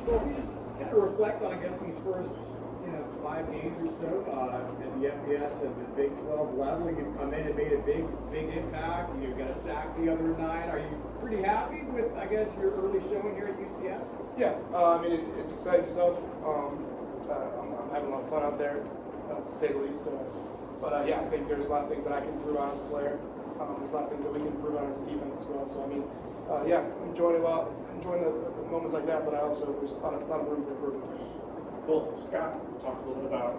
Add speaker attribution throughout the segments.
Speaker 1: Well, we just kind of reflect on, I guess, these first, 5 games or so at the FBS at the Big 12 level. You've come in and made a big impact. You've got a sack the other night. Are you pretty happy with, I guess, your early showing here at UCF?
Speaker 2: Yeah, it's exciting stuff. I'm having a lot of fun out there, to say the least. Yeah, I think there's a lot of things that I can improve on as a player. There's a lot of things that we can improve on as a defense as well. So yeah, I'm enjoying the moments like that. But there's a lot of room for improvement.
Speaker 3: Cool. Scott talked a little bit about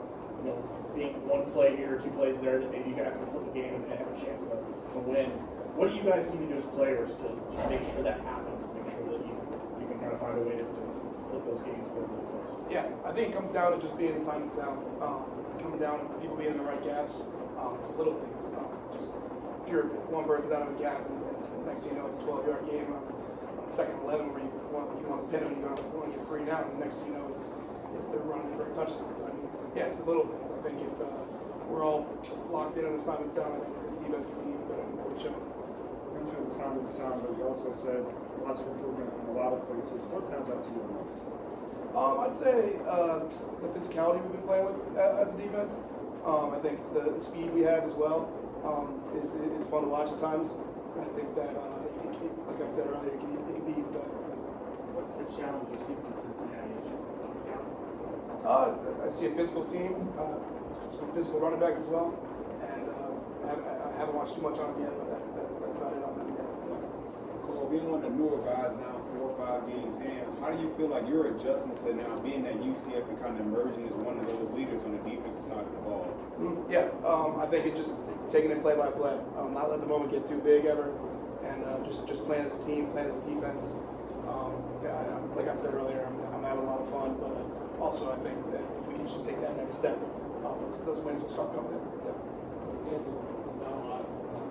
Speaker 3: being one play here, 2 plays there, that maybe you guys can flip the game and have a chance to win. What do you guys need to do as players to make sure that happens? To make sure that you can kind of find a way to flip those games really close.
Speaker 2: Yeah, I think it comes down to just being assignment sound, coming down to people being in the right gaps. It's the little things. Just if one person's out of a gap, and next thing you know, it's a 12-yard game on the second 11 where you want to pin them, you want to get 3 down, and next thing you know, it's they're running for a touchdown. So yeah, it's the little things. I think if we're all just locked in on assignment sound, I think this defense can be even better than what we should.
Speaker 4: You mentioned assignment sound, but you also said lots of improvement in a lot of places. What stands out to you the most?
Speaker 2: I'd say the physicality we've been playing with as a defense. I think the speed we have as well is fun to watch at times. I think that, like I said earlier, it can be even better.
Speaker 3: What's the challenge you see from Cincinnati as you scout?
Speaker 2: I see a physical team, some physical running backs as well, and I haven't watched too much on them yet, but that's about it on them yet.
Speaker 5: Cole, being one of the newer guys now, 4 or 5 games in, how do you feel like you're adjusting to now being at UCF and kind of emerging as one of those leaders on the defensive side of the ball?
Speaker 2: Yeah, I think it's just taking it play by play, not letting the moment get too big ever, and just playing as a team, playing as a defense. Like I said earlier, I'm having a lot of fun, but also I think that if we can just take that next step, those wins will start coming in. Yeah.
Speaker 1: You guys have done a lot of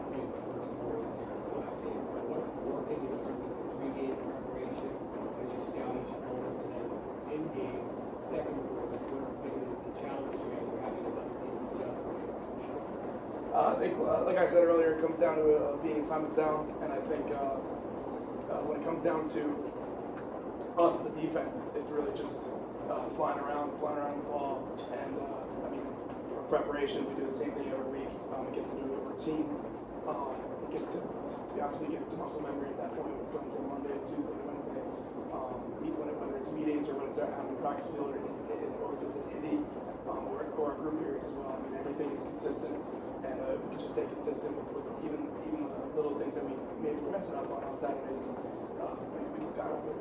Speaker 1: being the first quarter this year in 5 games. So what's working in terms of the pre-game preparation as you scout each opponent, and then in-game, second quarter, what's maybe the challenge you guys are having as other teams adjust to the preparation?
Speaker 2: I think, like I said earlier, it comes down to being assignment sound, and I think when it comes down to us as a defense, it's really just flying around the ball, and our preparation, we do the same thing every week. It gets into a routine. It gets to be honest with you, it gets to muscle memory at that point, going from Monday to Tuesday to Wednesday. Whether it's meetings or whether it's out on the practice field or if it's an indie or group periods as well. Everything is consistent, and if we can just stay consistent with even little things that we maybe we're messing up on Saturdays, we can skyrocket.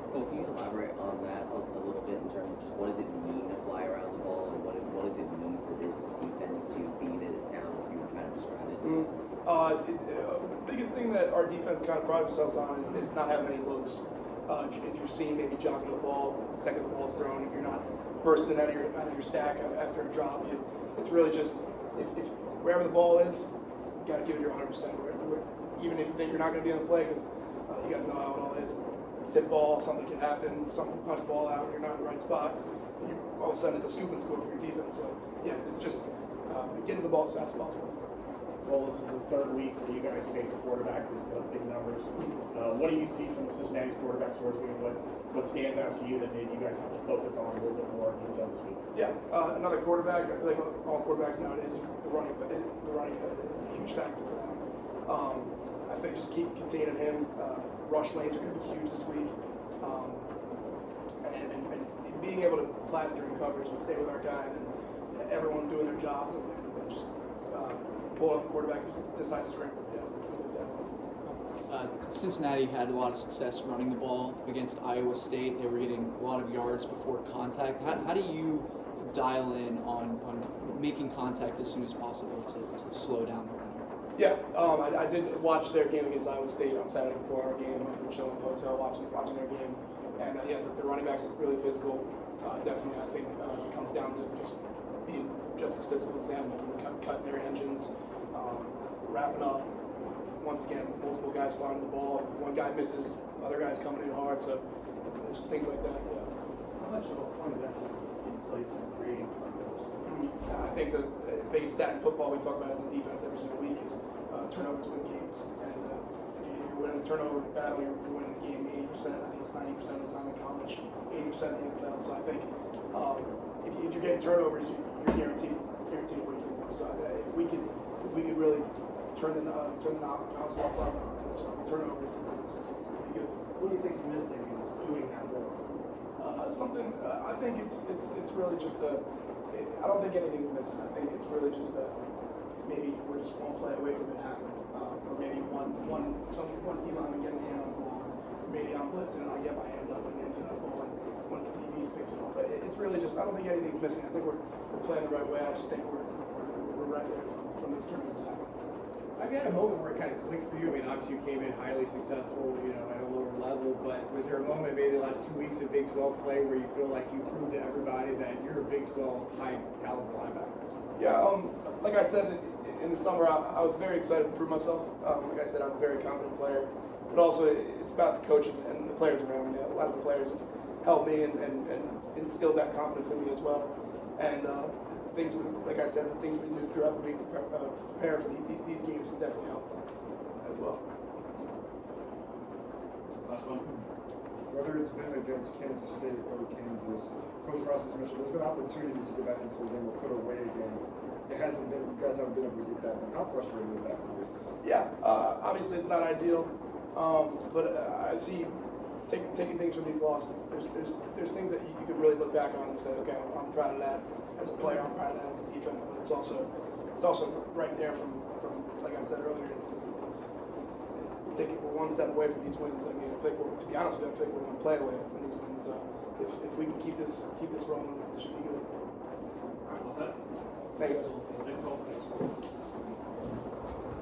Speaker 6: Cole, can you elaborate on that a little bit in terms of just what does it mean to fly around the ball, and what does it mean for this defense to be as sound as you would kind of describe it?
Speaker 2: The biggest thing that our defense kind of prides ourselves on is not having any lows. If you're seen maybe jogging the ball, the second the ball is thrown, if you're not bursting out of your stack after a drop, it's really just if wherever the ball is, you got to give it your 100%. Even if you think you're not going to be on the play, because you guys know how it all is. Tip ball, something can happen, something punch the ball out, you're not in the right spot, and all of a sudden it's a scoop and score for your defense. So yeah, it's just getting the ball as fast as possible.
Speaker 3: Well, this is the 3rd week that you guys face a quarterback who's put up big numbers. What do you see from Cincinnati's quarterback scores? What stands out to you that maybe you guys have to focus on a little bit more detail this week?
Speaker 2: Yeah, another quarterback. I feel like all quarterbacks nowadays, the running is a huge factor for them. I think just keep containing him. Rush lanes are going to be huge this week, and being able to plaster in coverage and stay with our guy, and then everyone doing their jobs and just pull up the quarterback and decide to scramble.
Speaker 7: Cincinnati had a lot of success running the ball against Iowa State. They were getting a lot of yards before contact. How do you dial in on making contact as soon as possible to slow down the run?
Speaker 2: Yeah, I did watch their game against Iowa State on Saturday before our game. We were chilling in the hotel watching their game, and yeah, the running backs are really physical. Definitely, I think it comes down to just being just as physical as them, cutting their engines, wrapping up. Once again, multiple guys flying the ball. If one guy misses, other guys coming in hard. So it's things like that. Yeah.
Speaker 3: How much of a point of emphasis is being placed on creating turnovers?
Speaker 2: I think the biggest stat in football we talk about as a defense every single week is turnovers win games. And if you're winning a turnover battle, you're winning the game 80%, I think 90% of the time in college. much 80% of the NFL. So I think if you're getting turnovers, you're guaranteed winning more. So if we could really turn the knob up on turnovers, it'd be good.
Speaker 4: What do you think's missing in doing that more?
Speaker 2: Something I think it's really just I don't think anything's missing. I think it's really just maybe we're just one play away from it happening, or maybe one D-lineman getting a hand on the ball, or maybe I'm blitzing and I get my hand up and get that ball, and one of the DBs picks it off. It's really just I don't think anything's missing. I think we're playing the right way. I just think we're right there from those turnovers happening.
Speaker 1: Have you had a moment where it kind of clicked for you? I mean, obviously you came in highly successful, at a lower level, but was there a moment maybe the last 2 weeks of Big 12 play where you feel like you proved to everybody that you're a Big 12 high caliber linebacker?
Speaker 2: Yeah, like I said in the summer, I was very excited to prove myself. Like I said, I'm a very confident player, but also it's about the coaches and the players around me. A lot of the players have helped me and instilled that confidence in me as well. And like I said, the things we do throughout the week to prepare for these games has definitely helped as well.
Speaker 3: Last one.
Speaker 4: Whether it's been against Kansas State or Kansas, Coach Ross has mentioned there's been opportunities to get back into the game or put away a game. It hasn't been. You guys haven't been able to get that. How frustrating is that for you?
Speaker 2: Yeah, obviously it's not ideal, but I see taking things from these losses. There's things that you could really look back on and say, okay, I'm proud of that as a player. I'm proud of that as a defense. But it's also right there from like I said earlier. It's taking we're one step away from these wins. I mean, to be honest with you, I think we're one play away from these wins. So if we can keep this rolling, it should be good.
Speaker 3: All right, what's that?
Speaker 2: Thank you.
Speaker 3: Thanks, Cole.